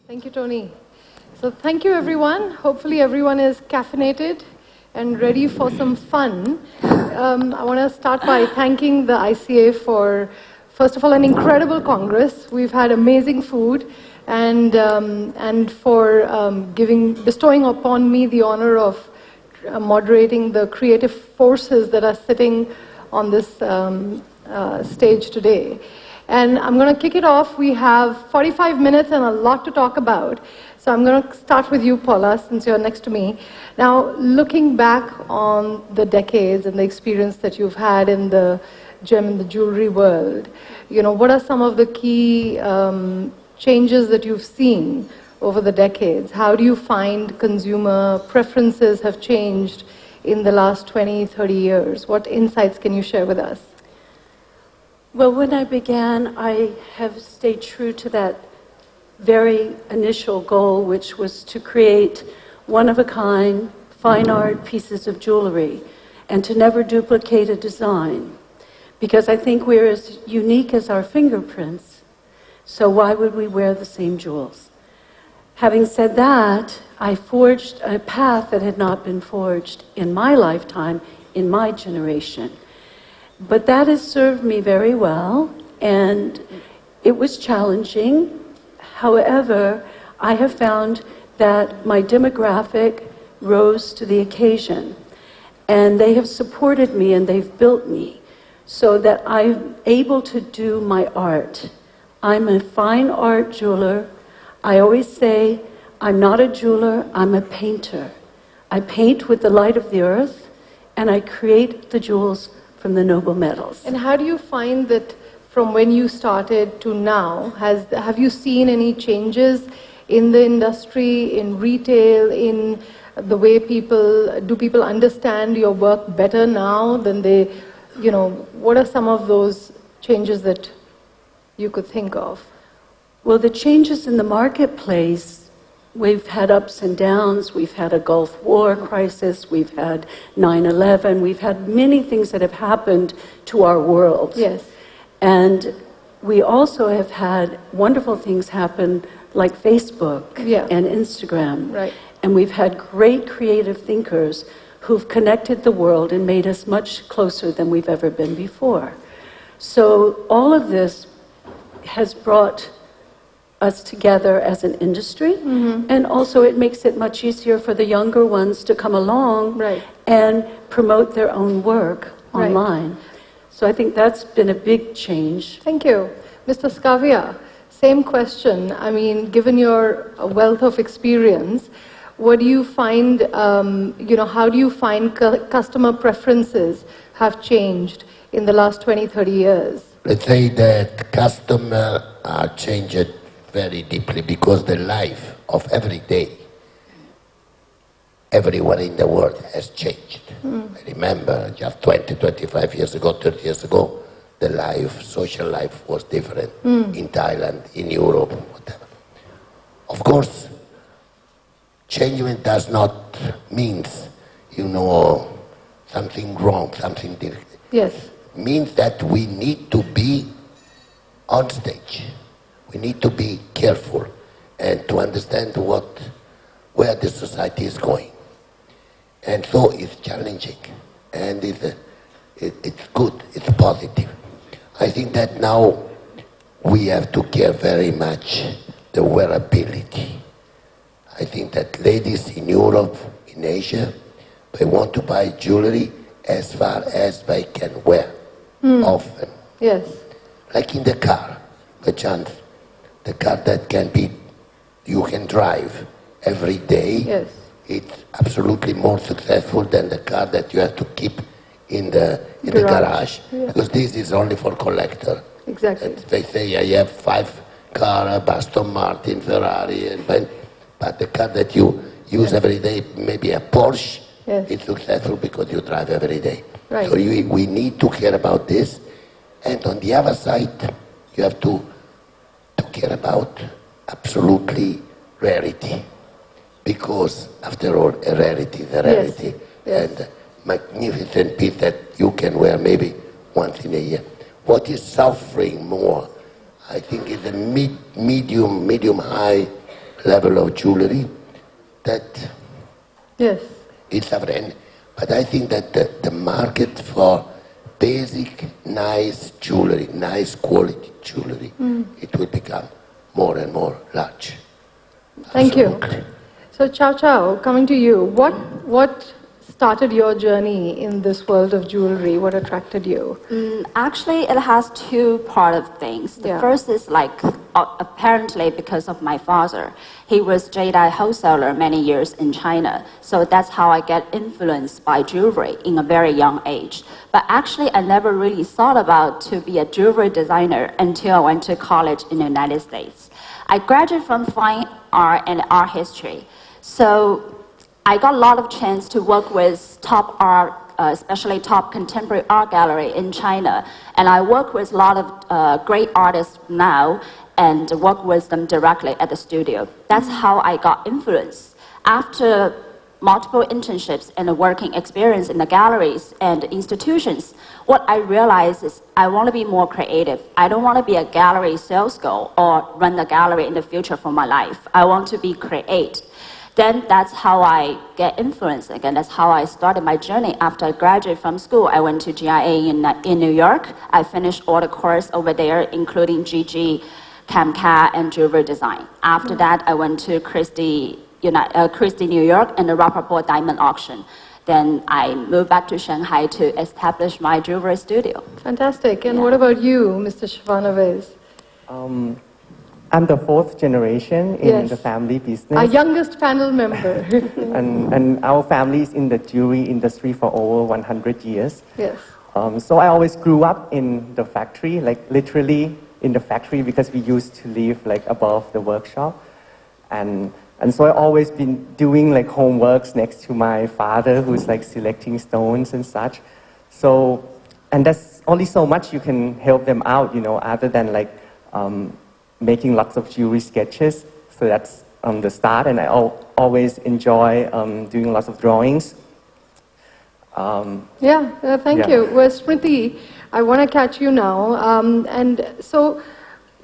Thank you, Tony. So thank you, everyone. Hopefully everyone is caffeinated and ready for some fun. I want to start by thanking the ICA for, first of all, an incredible Congress. We've had amazing food, and for bestowing upon me the honor of moderating the creative forces that are sitting on this stage today. And I'm going to kick it off. We have 45 minutes and a lot to talk about. So I'm going to start with you, Paula, since you're next to me. Now, looking back on the decades and the experience that you've had in the gem and the jewelry world, what are some of the key changes that you've seen over the decades? How do you find consumer preferences have changed in the last 20, 30 years? What insights can you share with us? Well, when I began, I have stayed true to that very initial goal, which was to create one-of-a-kind, fine art pieces of jewelry, and to never duplicate a design. Because I think we're as unique as our fingerprints, so why would we wear the same jewels? Having said that, I forged a path that had not been forged in my lifetime, in my generation. But that has served me very well, and it was challenging. However, I have found that my demographic rose to the occasion, and they have supported me and they've built me so that I'm able to do my art. I'm a fine art jeweler. I always say, I'm not a jeweler, I'm a painter. I paint with the light of the earth, and I create the jewels from the noble metals. And how do you find that from when you started to now, have you seen any changes in the industry, in retail, in the way do people understand your work better now than they, what are some of those changes that you could think of? Well, the changes in the marketplace, we've had ups and downs. We've had a Gulf War crisis. We've had 9/11. We've had many things that have happened to our world. Yes. And we also have had wonderful things happen like Facebook and Instagram. Right. And we've had great creative thinkers who've connected the world and made us much closer than we've ever been before. So all of this has brought us together as an industry, and also it makes it much easier for the younger ones to come along and promote their own work online. So I think that's been a big change. Thank you. Mr. Scavia, same question. I mean, given your wealth of experience, what do you find, how do you find customer preferences have changed in the last 20, 30 years? Let's say that customers are changed very deeply because the life of every day, everyone in the world has changed. I remember just 20, 25 years ago, 30 years ago, the life, social life was different in Thailand, in Europe, whatever. Of course, changement does not mean, something wrong, something different. Yes. It means that we need to be on stage. We need to be careful and to understand where the society is going. And so it's challenging, and it's good, it's positive. I think that now we have to care very much the wearability. I think that ladies in Europe, in Asia, they want to buy jewelry as far as they can wear often. Yes. Like in the car, the chance. The car that you can drive every day, yes. It's absolutely more successful than the car that you have to keep in the garage. Because this is only for collector. Exactly. And they say, I have 5 cars, Aston Martin, Ferrari, but the car that you use every day, maybe a Porsche, it's successful because you drive every day. Right. So we need to care about this. And on the other side, you have to care about absolutely rarity, because after all, a rarity is a rarity, and a magnificent piece that you can wear maybe once in a year. What is suffering more, I think, is a medium high level of jewelry that Yes. it's a friend. But I think that the market for basic, nice jewelry, nice quality jewelry, it will become more and more large. Thank you. Absolutely. So Chow Chow, coming to you, what started your journey in this world of jewelry? What attracted you? Actually, it has two part of things. The Yeah. first is like apparently because of my father. He was jade wholesaler many years in China, so that's how I get influenced by jewelry in a very young age. But actually, I never really thought about to be a jewelry designer until I went to college in the United States. I graduated from fine art and art history, so I got a lot of chance to work with top art, especially top contemporary art gallery in China. And I work with a lot of great artists now and work with them directly at the studio. That's how I got influence. After multiple internships and a working experience in the galleries and institutions, what I realized is I want to be more creative. I don't want to be a gallery sales girl or run a gallery in the future for my life. I want to be creative. Then that's how I get influenced again. That's how I started my journey. After I graduated from school, I went to GIA in New York. I finished all the course over there, including GG, CAMCAD, and jewelry design. After that, I went to Christie, New York, and the Rappaport Diamond Auction. Then I moved back to Shanghai to establish my jewelry studio. Fantastic. And what about you, Mr. Shivanoviz? I'm the fourth generation in Yes. the family business. Our youngest panel member. and our family is in the jewelry industry for over 100 years. Yes. So I always grew up in the factory, like literally in the factory, because we used to live like above the workshop. And so I always been doing like homeworks next to my father, who's like selecting stones and such. So, and that's only so much you can help them out, other than like making lots of jewelry sketches. So that's the start, and I always enjoy doing lots of drawings. Thank Yeah. you. Well, Smriti, I want to catch you now. And so,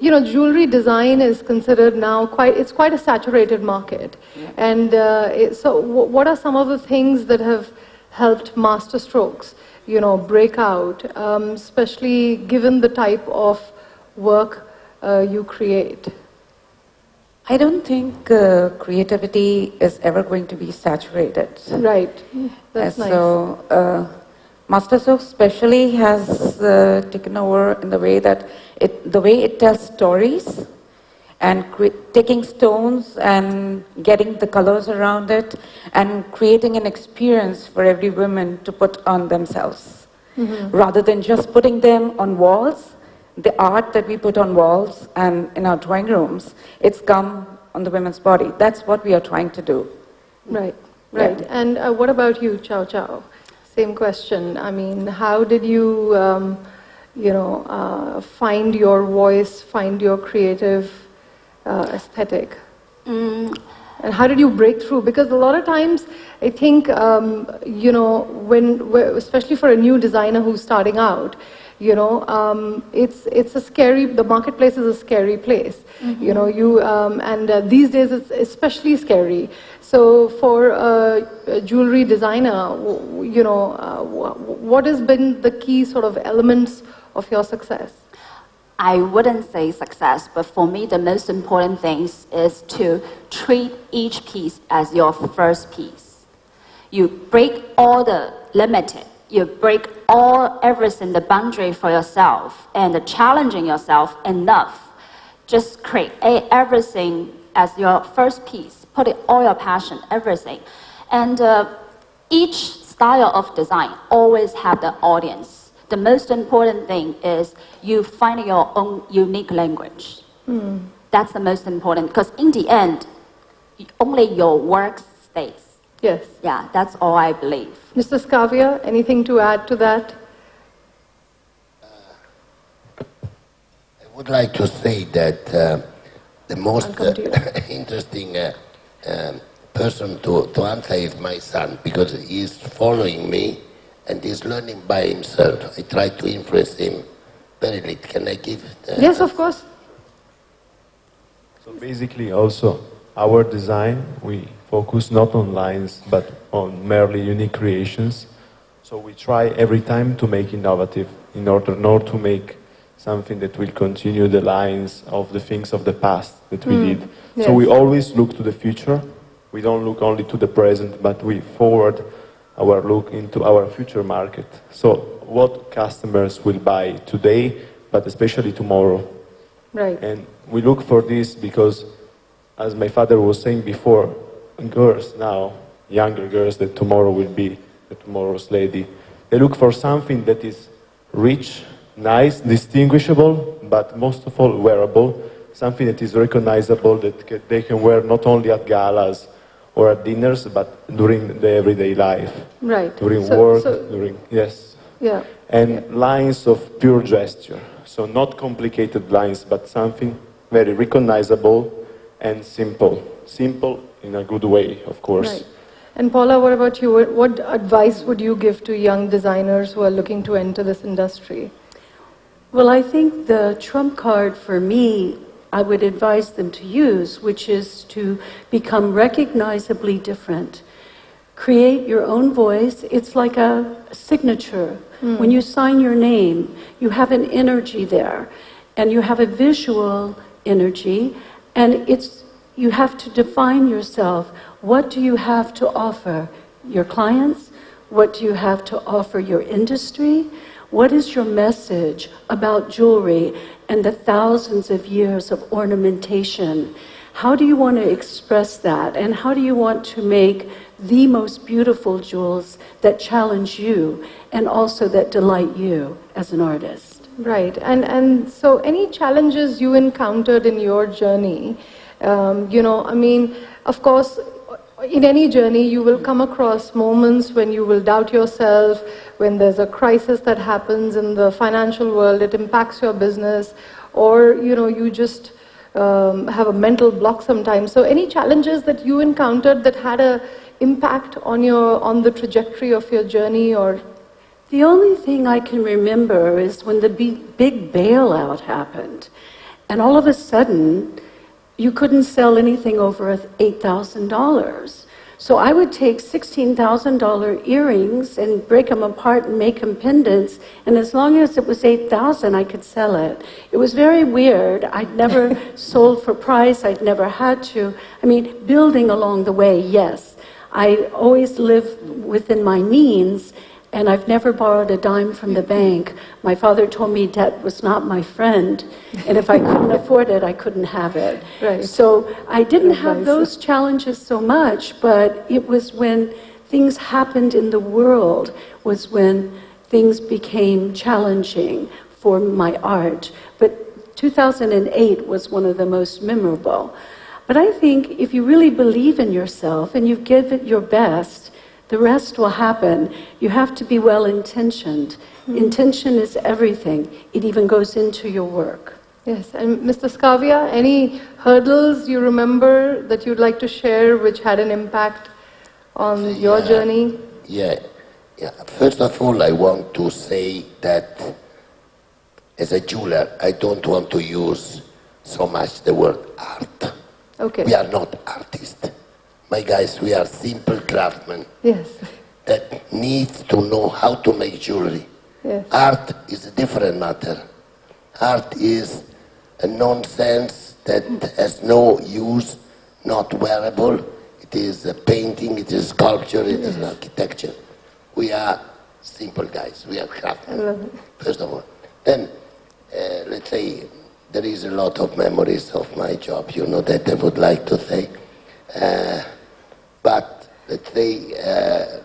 jewelry design is considered now it's quite a saturated market. Yeah. And so what are some of the things that have helped Master Strokes, break out, especially given the type of work you create? I don't think creativity is ever going to be saturated. Right. That's nice. So, Master Soap especially has taken over in the way that it tells stories and taking stones and getting the colors around it and creating an experience for every woman to put on themselves. Mm-hmm. Rather than just putting them on walls. The art that we put on walls and in our drawing rooms, it's come on the women's body. That's what we are trying to do. Right. Yeah. And what about you, Chow Chow? Same question. I mean, how did you, find your voice, find your creative aesthetic? And how did you break through? Because a lot of times, I think, especially for a new designer who's starting out, it's a scary. The marketplace is a scary place. Mm-hmm. These days it's especially scary. So for a jewelry designer, what has been the key sort of elements of your success? I wouldn't say success, but for me, the most important thing is to treat each piece as your first piece. You break all the limited. You break everything, the boundary for yourself, and challenging yourself enough. Just create everything as your first piece. Put it all your passion, everything. And each style of design always have the audience. The most important thing is you find your own unique language. That's the most important, because in the end, only your work stays. Yes. Yeah, that's all I believe. Mr. Skavia, anything to add to that? I would like to say that the most interesting person to answer is my son, because he's following me and he's learning by himself. I try to influence him very little. Can I give? Yes, of course. So basically also, our design, we focus not on lines, but on merely unique creations. So we try every time to make innovative in order not to make something that will continue the lines of the things of the past that we did. Yes. So we always look to the future. We don't look only to the present, but we forward our look into our future market. So what customers will buy today, but especially tomorrow. Right. And we look for this because, as my father was saying before, girls now, younger girls that tomorrow will be the tomorrow's lady, they look for something that is rich, nice, distinguishable, but most of all wearable, something that is recognizable, that they can wear not only at galas or at dinners, but during the everyday life. Right. During So- work, so- during, yes. Yeah. And lines of pure gesture. So not complicated lines, but something very recognizable and simple. Simple in a good way, of course. Right. And Paula, what about you? What advice would you give to young designers who are looking to enter this industry? Well, I think the trump card for me, I would advise them to use, which is to become recognizably different. Create your own voice. It's like a signature. When you sign your name, you have an energy there, and you have a visual energy, and you have to define yourself. What do you have to offer your clients? What do you have to offer your industry? What is your message about jewelry and the thousands of years of ornamentation? How do you want to express that? And how do you want to make the most beautiful jewels that challenge you and also that delight you as an artist? Right. And so any challenges you encountered in your journey, of course, in any journey, you will come across moments when you will doubt yourself, when there's a crisis that happens in the financial world, it impacts your business, or, you just have a mental block sometimes. So any challenges that you encountered that had an impact on the trajectory of your journey, or? The only thing I can remember is when the big bailout happened, and all of a sudden, you couldn't sell anything over $8,000. So I would take $16,000 earrings and break them apart and make them pendants, and as long as it was $8,000, I could sell it. It was very weird. I'd never sold for price. I'd never had to. Building along the way, yes. I always lived within my means, and I've never borrowed a dime from the bank. My father told me debt was not my friend, and if I couldn't afford it, I couldn't have it. Right. So I didn't have Advice. those challenges so much, but it was when things happened in the world was when things became challenging for my art. But 2008 was one of the most memorable. But I think if you really believe in yourself and you give it your best, the rest will happen. You have to be well-intentioned. Intention is everything. It even goes into your work. Yes, and Mr. Scavia, any hurdles you remember that you'd like to share which had an impact on your journey? Yeah. First of all, I want to say that as a jeweler, I don't want to use so much the word art. Okay. We are not artists. My guys, we are simple craftsmen Yes. that needs to know how to make jewelry. Yes. Art is a different matter. Art is a nonsense that has no use, not wearable. It is a painting, it is sculpture, it is an architecture. We are simple guys, we are craftsmen, first of all. Then, let's say, there is a lot of memories of my job, that I would like to say. But let's say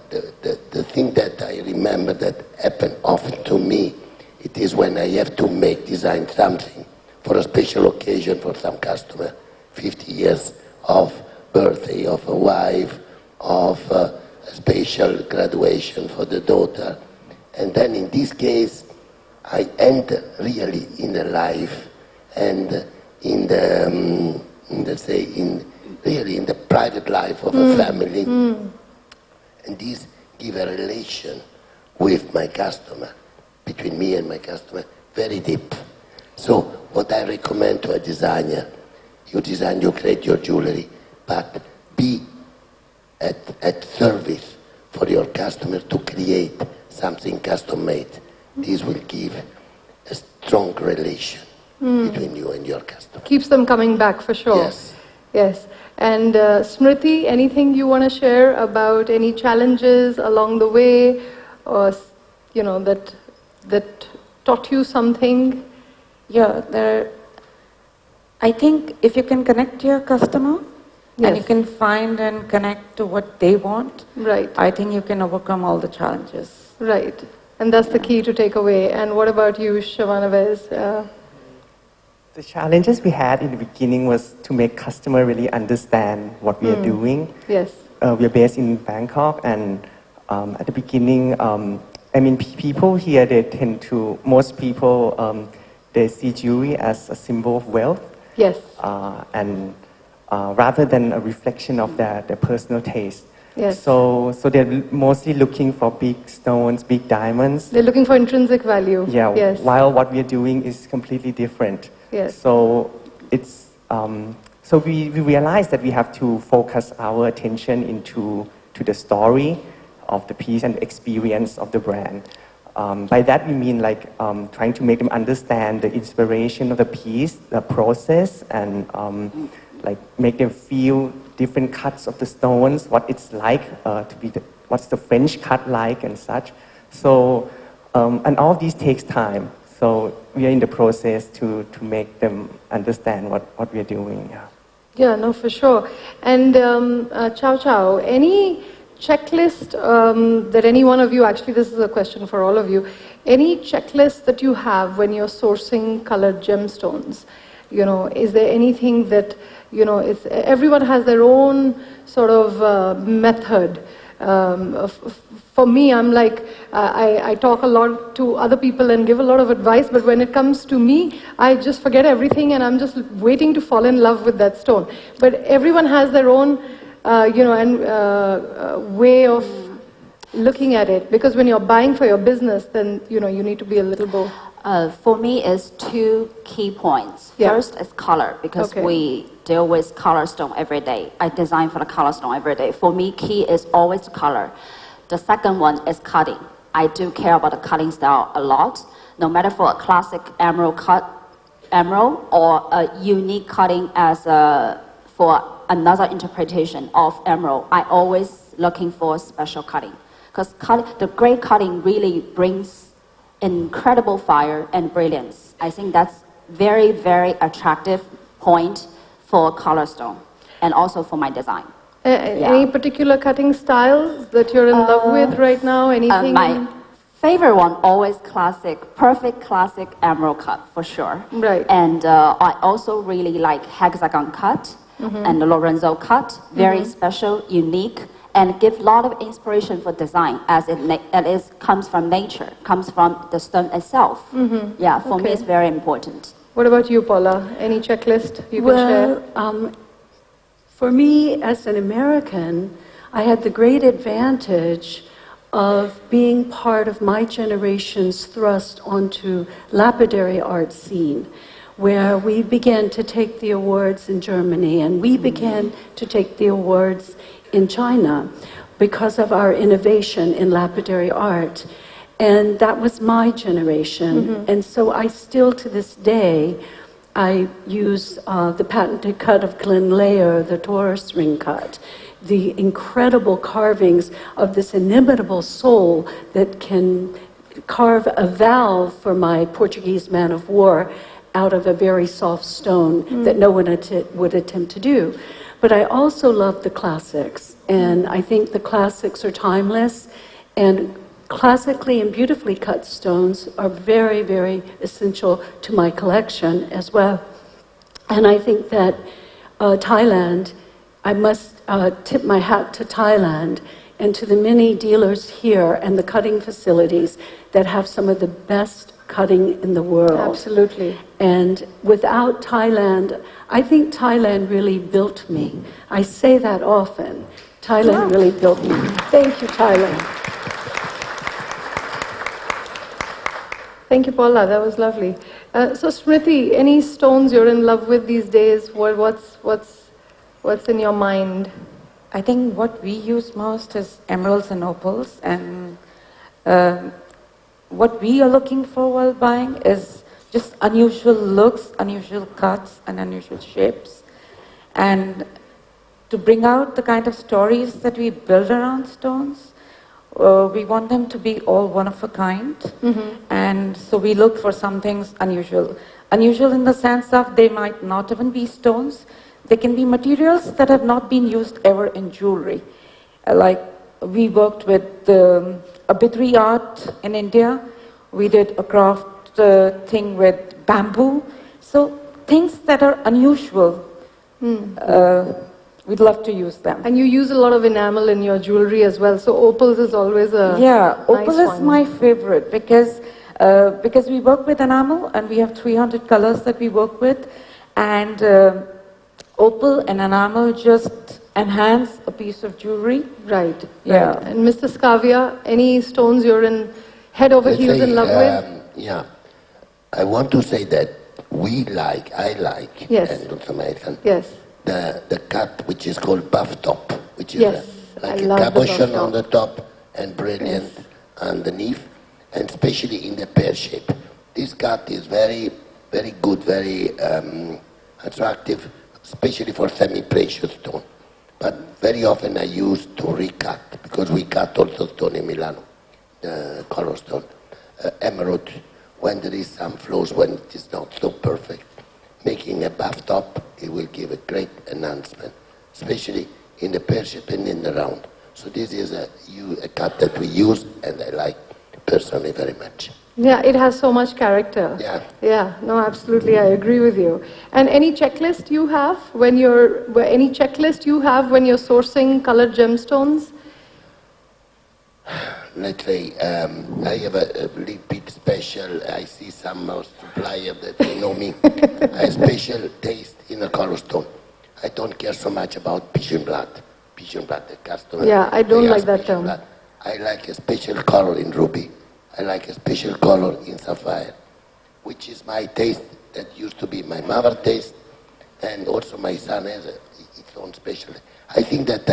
the thing that I remember that happened often to me, it is when I have to design something for a special occasion for some customer, 50 years of birthday of a wife, of a special graduation for the daughter. And then in this case, I enter really in the life and in the, really in the private life of a family. And this give a relation with my customer, between me and my customer, very deep. So what I recommend to a designer, you design, you create your jewelry, but be at service for your customer to create something custom made. This will give a strong relation between you and your customer. Keeps them coming back for sure. Yes. Yes. And Smriti, anything you want to share about any challenges along the way, or that taught you something? Yeah, I think if you can connect to your customer and you can find and connect to what they want, Right. I think you can overcome all the challenges. Right. And that's the key to take away. And what about you, Shavanaves? The challenges we had in the beginning was to make customer really understand what we are doing. Yes. We are based in Bangkok, and at the beginning, people here, most people, they see jewelry as a symbol of wealth. Yes. And rather than a reflection of their personal taste. Yes. So they're mostly looking for big stones, big diamonds. They're looking for intrinsic value. Yeah, Yes. while what we're doing is completely different. Yes. So it's so we realized that we have to focus our attention to the story of the piece and the experience of the brand. By that we mean trying to make them understand the inspiration of the piece, the process, and make them feel different cuts of the stones, what it's like what's the French cut like and such. So and all of these takes time. So we are in the process to make them understand what we are doing. Yeah. Yeah, no, for sure. And Chow Chow, any checklist that any one of you, actually this is a question for all of you, any checklist that you have when you're sourcing colored gemstones? Is there anything that, everyone has their own sort of method. For me, I'm like, I talk a lot to other people and give a lot of advice, but when it comes to me, I just forget everything and I'm just waiting to fall in love with that stone. But everyone has their own, way of looking at it, because when you're buying for your business, then, you need to be a little more... For me, it's two key points. Yeah. First is color, because we deal with color stone every day. I design for the color stone every day. For me, key is always color. The second one is cutting. I do care about the cutting style a lot. No matter for a classic emerald or a unique cutting for another interpretation of emerald, I always looking for special cutting. Because the great cutting really brings incredible fire and brilliance. I think that's very, very attractive point for color stone and also for my design. Any particular cutting styles that you're in love with right now? Anything? My favorite one, always perfect classic emerald cut for sure. Right. And I also really like hexagon cut and the Lorenzo cut, very special, unique, and give a lot of inspiration for design as it comes from nature, comes from the stone itself. Yeah, for me it's very important. What about you, Paula? Any checklist you can share? For me, as an American, I had the great advantage of being part of my generation's thrust onto lapidary art scene, where we began to take the awards in Germany and we began to take the awards in China because of our innovation in lapidary art. And that was my generation. And so I still, to this day, I use the patented cut of Glen Layer, the Taurus ring cut, the incredible carvings of this inimitable soul that can carve a valve for my Portuguese man of war out of a very soft stone that no one would attempt to do. But I also love the classics, and I think the classics are timeless, and classically and beautifully cut stones are very, very essential to my collection as well. And I think that Thailand, I must tip my hat to Thailand and to the many dealers here and the cutting facilities that have some of the best cutting in the world. Absolutely. And without Thailand, I think Thailand really built me. I say that often. Thailand really built me. Thank you, Thailand. Thank you, Paula. That was lovely. So, Smriti, any stones you're in love with these days? What's What's in your mind? I think what we use most is emeralds and opals, and what we are looking for while buying is just unusual looks, unusual cuts, and unusual shapes. And to bring out the kind of stories that we build around stones, we want them to be all one of a kind. And so we look for some things unusual. Unusual in the sense of they might not even be stones. They can be materials that have not been used ever in jewelry. Like we worked with a Bidri art in India. We did a craft thing with bamboo. So things that are unusual, we'd love to use them. And you use a lot of enamel in your jewelry as well, so opals is always a opal nice is one. my favorite because we work with enamel and we have 300 colors that we work with, and opal and enamel just enhance a piece of jewelry. Right. Yeah. Right. And Mr. Skavia, any stones you're in head over Let's heels say, in love with? Yeah, I want to say that I like, Yes. and North American, Yes. the cut which is called buff top, which is Yes, I like a love the buff cabochon top. on the top and brilliant underneath, and especially in the pear shape. This cut is very, very good, very attractive, especially for semi-precious stone. But very often I use to recut, because we cut also stone in Milano, the color stone, emerald, when there is some flaws, when it is not so perfect. Making a buff top, it will give a great enhancement, especially in the pear shape and in the round. So this is a cut that we use, and I like personally very much. Yeah, it has so much character. Yeah. Yeah, no, absolutely, I agree with you. And any checklist you have when you're sourcing colored gemstones? Let's say I have a little bit special. I see some supplier that they know me. I have special taste in a color stone. I don't care so much about pigeon blood. Pigeon blood, the customer. Yeah, I don't they like ask that pigeon term. blood. I like a special color in ruby. I like a special color in sapphire, which is my taste. That used to be my mother's taste, and also my son has its own special. I think that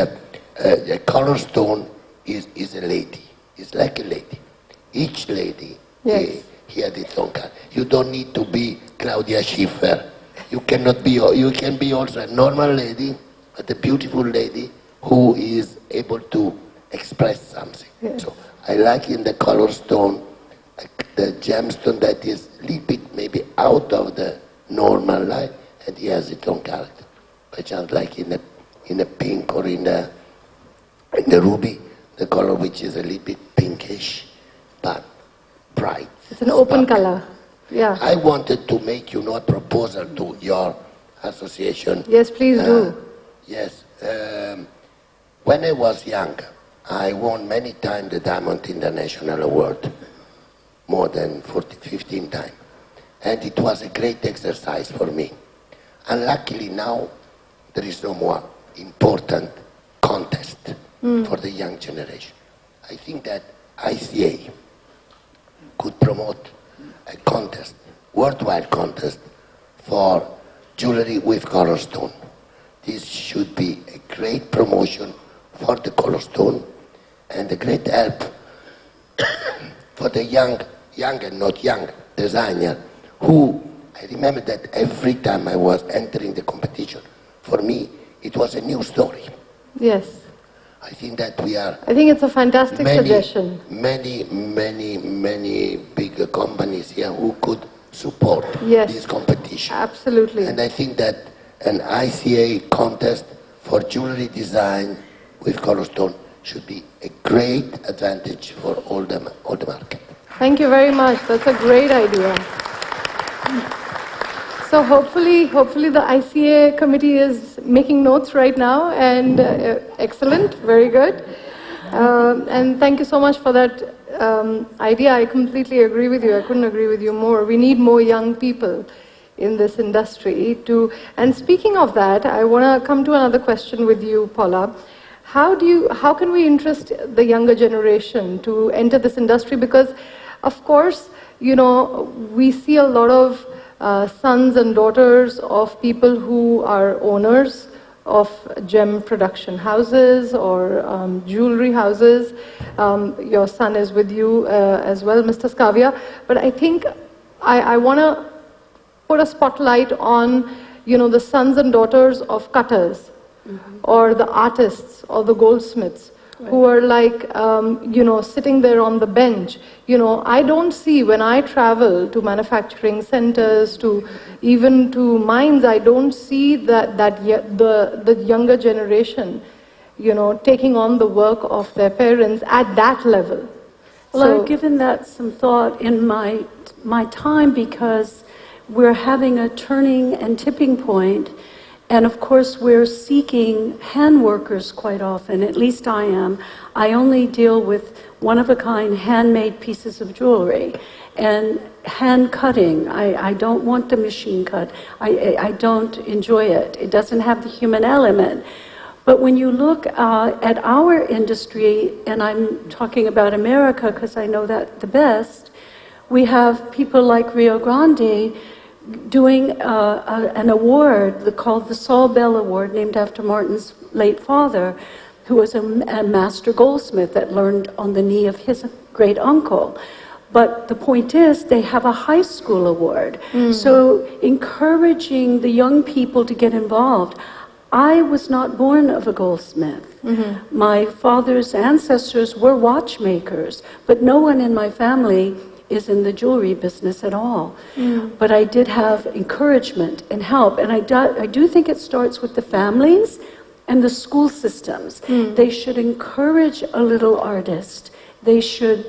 a color stone is a lady. It's like a lady. Each lady, Yes. he had its own color. You don't need to be Claudia Schiffer. You cannot be. You can be also a normal lady, but a beautiful lady who is able to express something. Yes. So I like in the color stone, the gemstone that is a little bit maybe out of the normal light, and he has its own character. But just like in a pink or in the ruby, the color which is a little bit pinkish, but bright. It's an open sparkling. color. Yeah. I wanted to make a proposal to your association. Yes, please do. Yes. When I was young, I won many times the Diamond International Award, more than 15 times. And it was a great exercise for me. And luckily now, there is no more important contest for the young generation. I think that ICA could promote a contest, worldwide contest, for jewelry with color stone. This should be a great promotion for the color stone and a great help for the young and not young designer who, I remember that every time I was entering the competition, for me, it was a new story. Yes. I think that we are I think it's a fantastic suggestion. many big companies here who could support Yes. this competition. Absolutely. And I think that an ICA contest for jewelry design with color stone should be a great advantage for all the market. Thank you very much. That's a great idea. So hopefully the ICA committee is making notes right now, and excellent, very good. And thank you so much for that idea. I completely agree with you. I couldn't agree with you more. We need more young people in this industry to. And speaking of that, I want to come to another question with you, Paula. How can we interest the younger generation to enter this industry? Because, of course, we see a lot of sons and daughters of people who are owners of gem production houses or jewelry houses. Your son is with you as well, Mr. Skavia. But I think I want to put a spotlight on, the sons and daughters of cutters, or the artists or the goldsmiths, who are like, sitting there on the bench. I don't see, when I travel to manufacturing centers, to even to mines, I don't see the younger generation, taking on the work of their parents at that level. Well, I've given that some thought in my time, because we're having a turning and tipping point. And of course, we're seeking hand workers quite often, at least I am. I only deal with one-of-a-kind handmade pieces of jewelry and hand cutting. I don't want the machine cut. I don't enjoy it. It doesn't have the human element. But when you look at our industry, and I'm talking about America because I know that the best, we have people like Rio Grande doing an award called the Saul Bell Award, named after Martin's late father, who was a master goldsmith that learned on the knee of his great uncle. But the point is, they have a high school award. So encouraging the young people to get involved. I was not born of a goldsmith. My father's ancestors were watchmakers, but no one in my family is in the jewelry business at all. But I did have encouragement and help, and I do think it starts with the families and the school systems. They should encourage a little artist. They should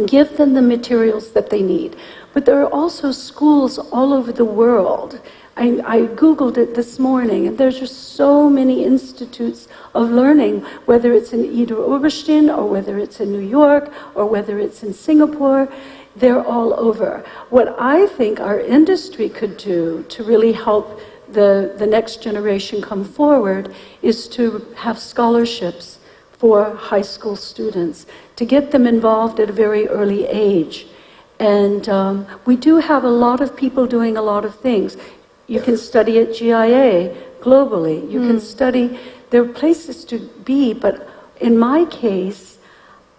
give them the materials that they need. But there are also schools all over the world. I Googled it this morning, and there's just so many institutes of learning, whether it's in Ida Oberstein, or whether it's in New York, or whether it's in Singapore. They're all over. What I think our industry could do to really help the next generation come forward is to have scholarships for high school students, to get them involved at a very early age. And we do have a lot of people doing a lot of things. You can study at GIA globally. You can study, there are places to be, but in my case,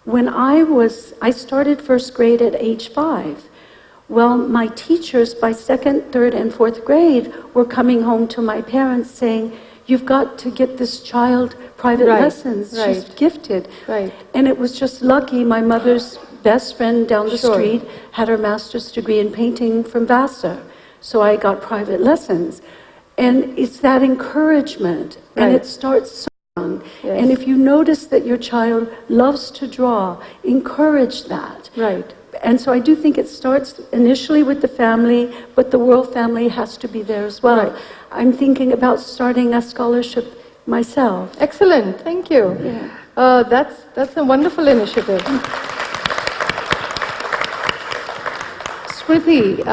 when I started first grade at age 5. Well, my teachers by second, third, and fourth grade were coming home to my parents saying, "You've got to get this child private lessons. She's gifted." And it was just lucky. My mother's best friend down the street had her master's degree in painting from Vassar. So I got private lessons. And it's that encouragement. And it starts so young. And if you notice that your child loves to draw, encourage that. And so I do think it starts initially with the family, but the world family has to be there as well. I'm thinking about starting a scholarship myself. Excellent, thank you. That's a wonderful initiative. Smriti,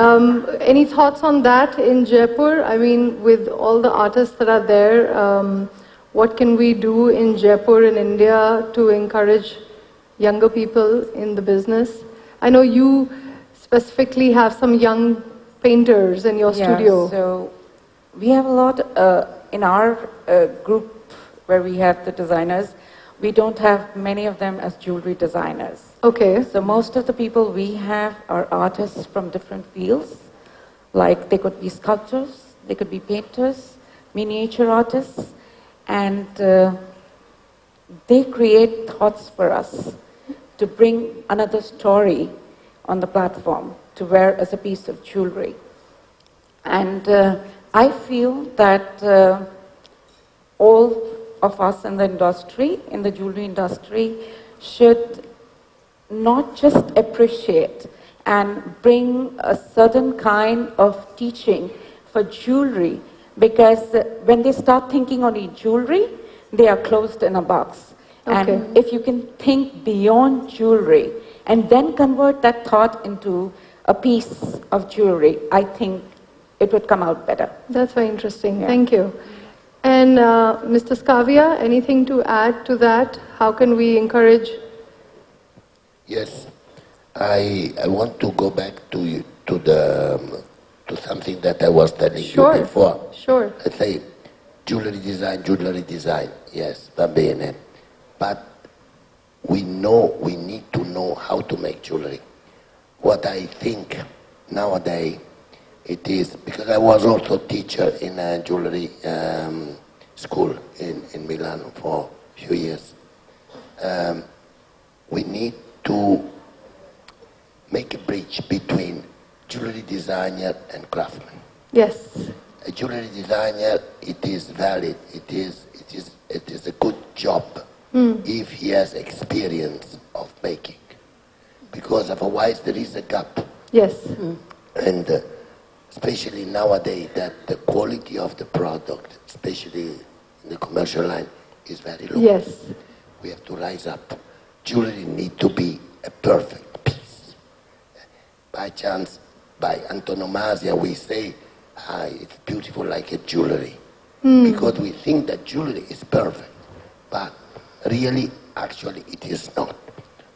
any thoughts on that in Jaipur? I mean, with all the artists that are there, what can we do in Jaipur, in India, to encourage younger people in the business? I know you specifically have some young painters in your studio. So we have a lot in our group where we have the designers. We don't have many of them as jewelry designers. So most of the people we have are artists from different fields. Like they could be sculptors, they could be painters, miniature artists, and they create thoughts for us to bring another story on the platform to wear as a piece of jewelry. And I feel that all of us in the industry, in the jewelry industry, should not just appreciate and bring a certain kind of teaching for jewelry, because when they start thinking only jewelry, they are closed in a box. And if you can think beyond jewelry and then convert that thought into a piece of jewelry, I think it would come out better. That's very interesting. Thank you. And Mr. Skavia, anything to add to that? How can we encourage? Yes, I want to go back to something that I was telling you before. I say, jewelry design, yes, va bene. But we need to know how to make jewelry. What I think nowadays, it is, because I was also teacher in a jewelry school in Milan for a few years. We need to make a bridge between jewelry designer and craftsman. Yes. A jewelry designer, it is valid, it is a good job if he has experience of making, because otherwise there is a gap. Yes. And especially nowadays that the quality of the product, especially in the commercial line, is very low. Yes. We have to rise up. Jewelry need to be a perfect piece. By chance, by antonomasia, we say, it's beautiful like a jewelry. Because we think that jewelry is perfect. But really, actually, it is not.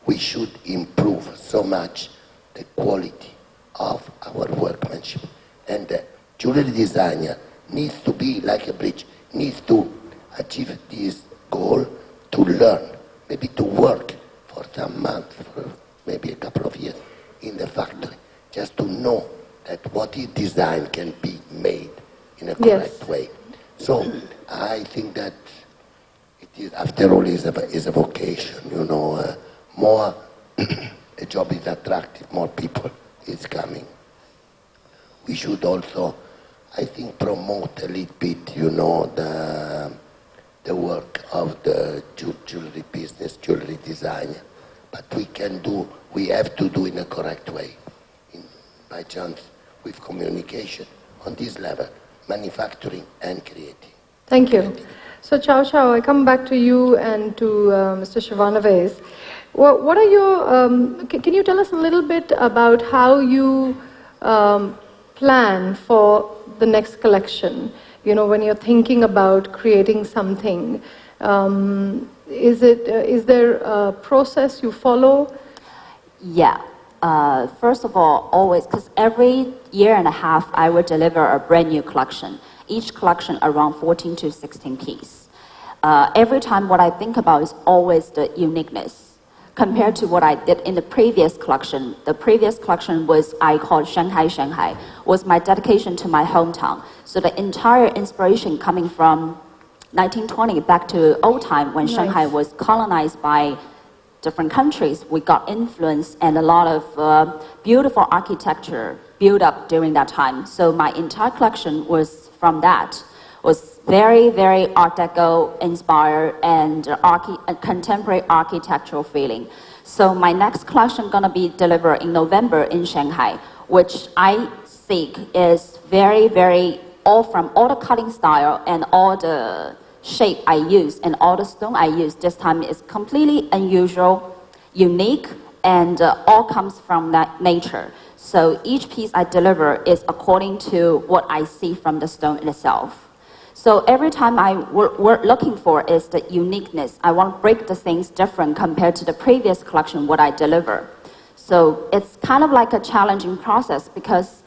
We should improve so much the quality of our workmanship. And the jewelry designer needs to be like a bridge, needs to achieve this goal, to learn, maybe to work for some months, for maybe a couple of years in the factory, just to know that what he designed can be made in a correct way. So I think that it is, after all, is a vocation, you know, more a job is attractive, more people is coming. We should also, I think, promote a little bit, you know, the work of the jewelry business, jewelry designer. But we have to do in a correct way, by chance, with communication on this level, manufacturing and creating. Thank you. So Chow Chow, I come back to you and to Mr. Shivanaves. What are your, can you tell us a little bit about how you plan for the next collection? You know, when you're thinking about creating something, is there a process you follow? Yeah. First of all, always, because every year and a half, I would deliver a brand new collection. Each collection around 14 to 16 pieces. Every time what I think about is always the uniqueness. Compared to what I did in the previous collection. The previous collection was, I called Shanghai, was my dedication to my hometown. So the entire inspiration coming from 1920 back to old time when Shanghai was colonized by different countries. We got influence and a lot of beautiful architecture built up during that time. So my entire collection was from that. Was very, very Art Deco inspired and contemporary architectural feeling. So my next collection gonna be delivered in November in Shanghai, which I seek is very, very from all the cutting style and all the shape I use and all the stone I use this time is completely unusual, unique, and all comes from that nature. So each piece I deliver is according to what I see from the stone itself. So every time we're looking for is the uniqueness. I want to break the things different compared to the previous collection, what I deliver. So it's kind of like a challenging process because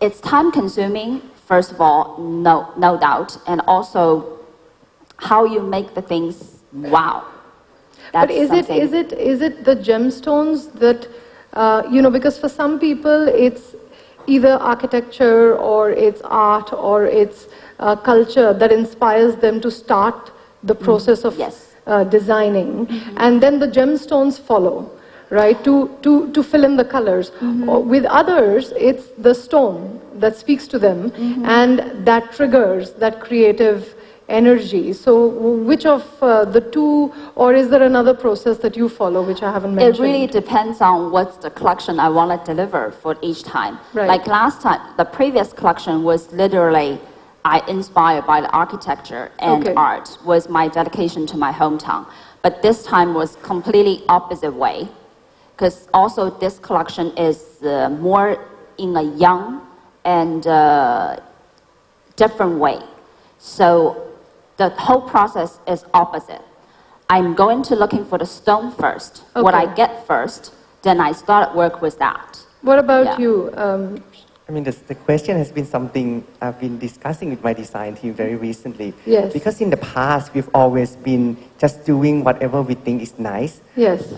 it's time consuming, first of all, no doubt, and also how you make the things wow. But is it the gemstones that, you know, because for some people it's either architecture or it's art or it's culture that inspires them to start the process of designing, and then the gemstones follow, right, to fill in the colors. With others, it's the stone that speaks to them and that triggers that creative energy. So which of the two, or is there another process that you follow which I haven't mentioned? It really depends on what's the collection I want to deliver for each time. Right. Like last time, the previous collection was literally I inspired by the architecture and art, was my dedication to my hometown. But this time was completely opposite way, because also this collection is more in a young and different way. So the whole process is opposite. I'm going to looking for the stone first. What I get first, then I start work with that. What about you, I mean, the question has been something I've been discussing with my design team very recently. Yes. Because in the past, we've always been just doing whatever we think is nice. Yes.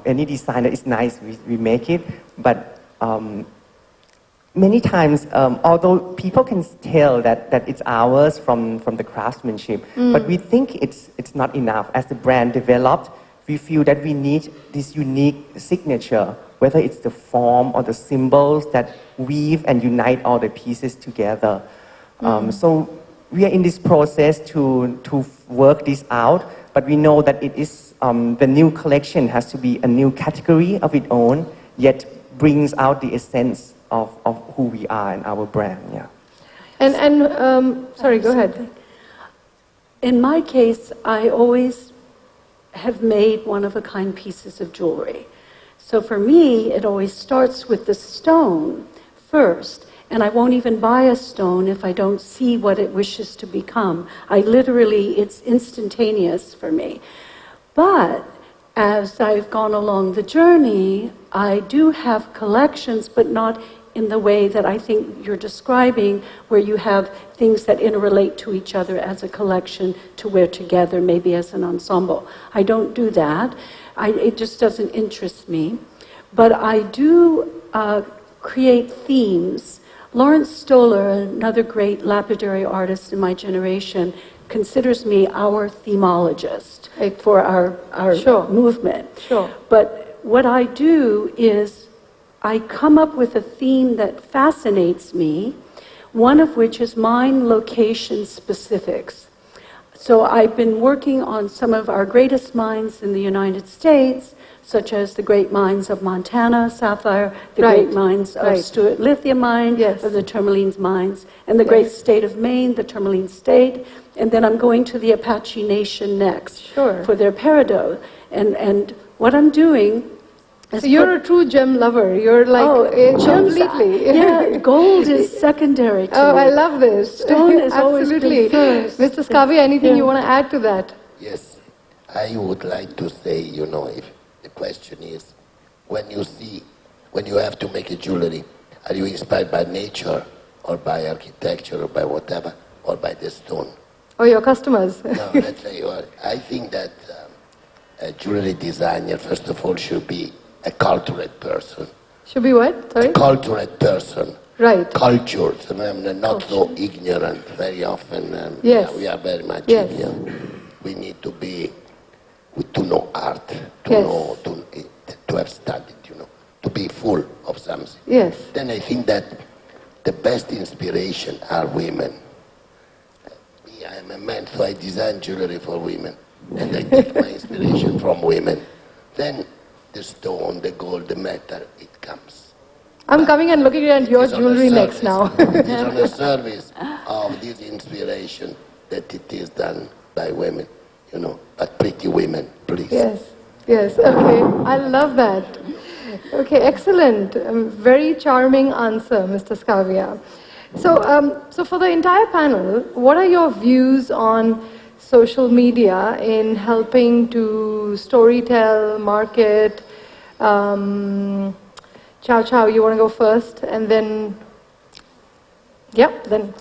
Any design that is nice, we make it. But many times, although people can tell that it's ours from the craftsmanship, but we think it's not enough. As the brand developed, we feel that we need this unique signature, whether it's the form or the symbols that weave and unite all the pieces together. So we are in this process to work this out, but we know that it is the new collection has to be a new category of its own, yet brings out the essence of who we are and our brand. Yeah. Sorry, go ahead. In my case, I always have made one-of-a-kind pieces of jewelry. So for me, it always starts with the stone first, and I won't even buy a stone if I don't see what it wishes to become. It's instantaneous for me. But as I've gone along the journey, I do have collections, but not in the way that I think you're describing, where you have things that interrelate to each other as a collection to wear together, maybe as an ensemble. I don't do that. It just doesn't interest me. But I do create themes. Lawrence Stoller, another great lapidary artist in my generation, considers me our themologist for our Sure. movement. Sure. But what I do is I come up with a theme that fascinates me, one of which is mine location specifics. So I've been working on some of our greatest mines in the United States, such as the great mines of Montana, Sapphire, the great mines of Stewart Lithium Mine, of the Tourmalines mines, and the great state of Maine, the Tourmaline State. And then I'm going to the Apache Nation next for their peridot. And what I'm doing is... So you're a true gem lover. You're like completely. Yeah, gold is secondary to me. I love this. Stone is always been first. Mr. Skavya, anything you want to add to that? Yes, I would like to say, if the question is, when you have to make a jewelry, are you inspired by nature or by architecture or by whatever, or by the stone? Or your customers? No, let's say, I think that a jewelry designer, first of all, should be a cultured person. Should be what? Sorry? A cultured person. Right. Cultured, not so ignorant very often. Yes. We are very much ignorant. We need to know art, to have studied, to be full of something. Yes. Then I think that the best inspiration are women. Me, I am a man, so I design jewelry for women. And I take my inspiration from women. Then the stone, the gold, the metal, it comes. I'm coming and looking at your jewelry next now. It is on the service of this inspiration that it is done by women, but pretty women, please. Yes, okay. I love that. Okay, excellent. Very charming answer, Mr. Skavya. So for the entire panel, what are your views on social media in helping to storytell, market? Chow, you want to go first? And then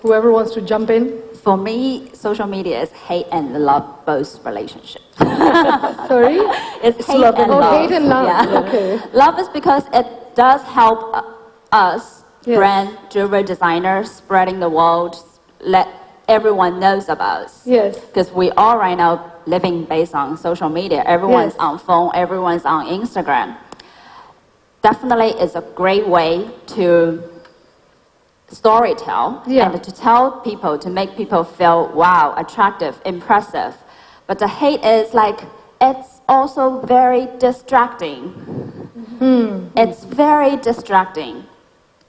whoever wants to jump in. For me, social media is hate and love both relationships. Sorry? It's hate love and love. Oh, hate and love. Yeah. Okay. Love is because it does help us, brand jewelry designers, spreading the word, let everyone knows about us. Yes. Because we all right now living based on social media. Everyone's on phone, everyone's on Instagram. Definitely is a great way to storytell and to tell people, to make people feel, wow, attractive, impressive. But the hate is it's also very distracting. It's very distracting.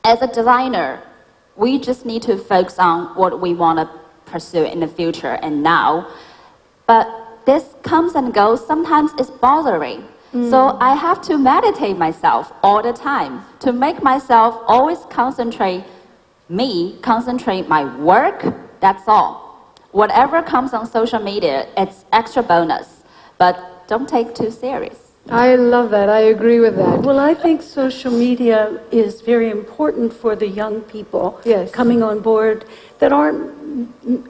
As a designer, we just need to focus on what we want to pursue in the future and now. But this comes and goes. Sometimes it's bothering. So I have to meditate myself all the time to make myself always concentrate my work, that's all. Whatever comes on social media, it's extra bonus, but don't take too serious. I love that. I agree with that. Well, I think social media is very important for the young people Yes. coming on board that aren't,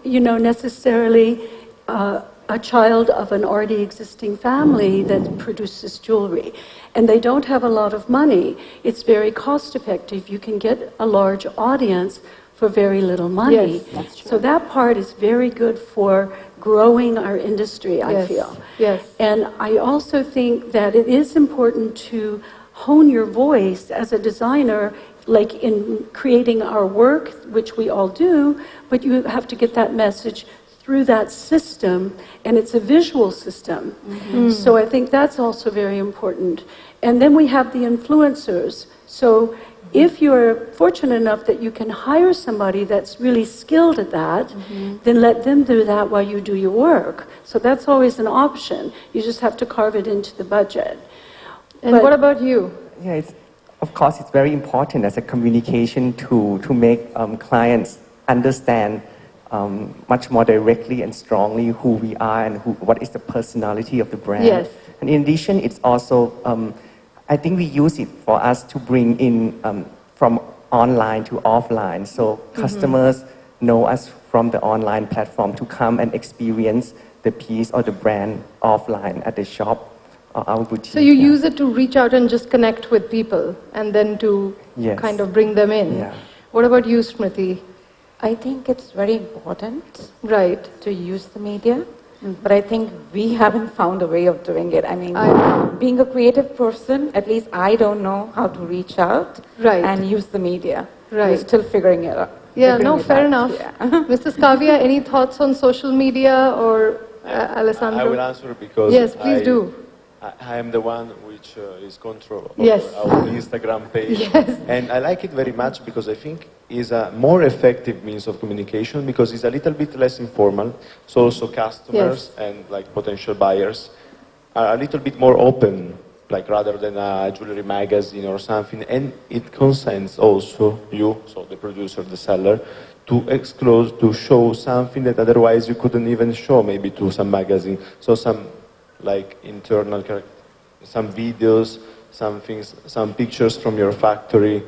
necessarily a child of an already existing family that produces jewelry. And they don't have a lot of money. It's very cost effective. You can get a large audience for very little money. Yes. That's true. So that part is very good for growing our industry, I Yes. feel. Yes. And I also think that it is important to hone your voice as a designer, like in creating our work, which we all do, but you have to get that message through that system, and it's a visual system. So I think that's also very important. And then we have the influencers. So if you're fortunate enough that you can hire somebody that's really skilled at that, then let them do that while you do your work. So that's always an option. You just have to carve it into the budget. And But- what about you? Yeah, of course, it's very important as a communication tool to make clients understand much more directly and strongly who we are and what is the personality of the brand. Yes. And in addition, it's also, I think we use it for us to bring in from online to offline. So customers know us from the online platform to come and experience the piece or the brand offline at the shop or our boutique. So you yeah. use it to reach out and just connect with people and then to Yes. kind of bring them in. Yeah. What about you, Smriti? I think it's very important Right. to use the media, but I think we haven't found a way of doing it. I mean, being a creative person, at least I don't know how to reach out Right. and use the media. Right. We're still figuring it out. Yeah, figuring no, it fair out, enough. yeah. Mr. Skavia, any thoughts on social media or Alessandro? I will answer because Yes, please do. I am the one which is control Yes. of our Instagram page. Yes. And I like it very much because I think it's a more effective means of communication because it's a little bit less informal. So also customers and like potential buyers are a little bit more open, like rather than a jewelry magazine or something. And it consents also you, so the producer, the seller, to exclude, to show something that otherwise you couldn't even show maybe to some magazine. So some like internal, some videos, some things, some pictures from your factory,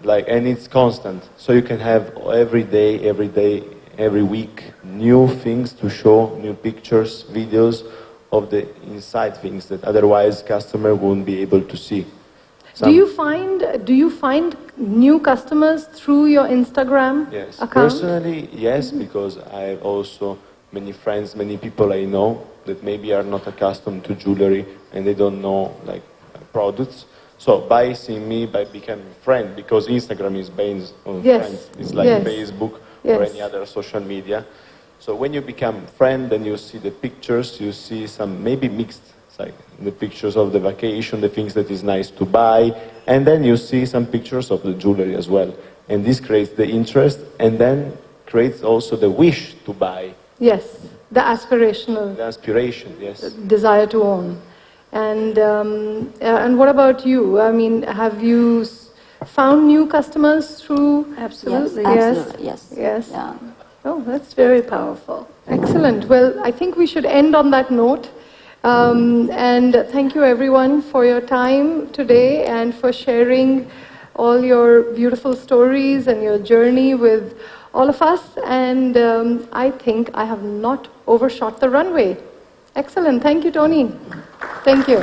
like, and it's constant. So you can have every day, every week, new things to show, new pictures, videos of the inside things that otherwise customer won't be able to see. Do you find new customers through your Instagram Yes, account? personally, yes, because I have also many friends, many people I know that maybe are not accustomed to jewelry and they don't know like products. So by seeing me, by becoming friend, because Instagram is based on Yes, friends, it's like yes, Facebook yes. or any other social media. So when you become friend, then you see the pictures, you see some maybe mixed, it's like the pictures of the vacation, the things that is nice to buy, and then you see some pictures of the jewelry as well. And this creates the interest and then creates also the wish to buy. Yes, the aspirational The aspiration, yes. desire to own. And what about you? I mean, have you found new customers through? Absolutely. Yes. Absolutely, yes. Yes. Yeah. Oh, that's very powerful. Excellent. Well, I think we should end on that note. And thank you everyone for your time today and for sharing all your beautiful stories and your journey with all of us. And I think I have not overshot the runway. Excellent. Thank you, Tony. Thank you.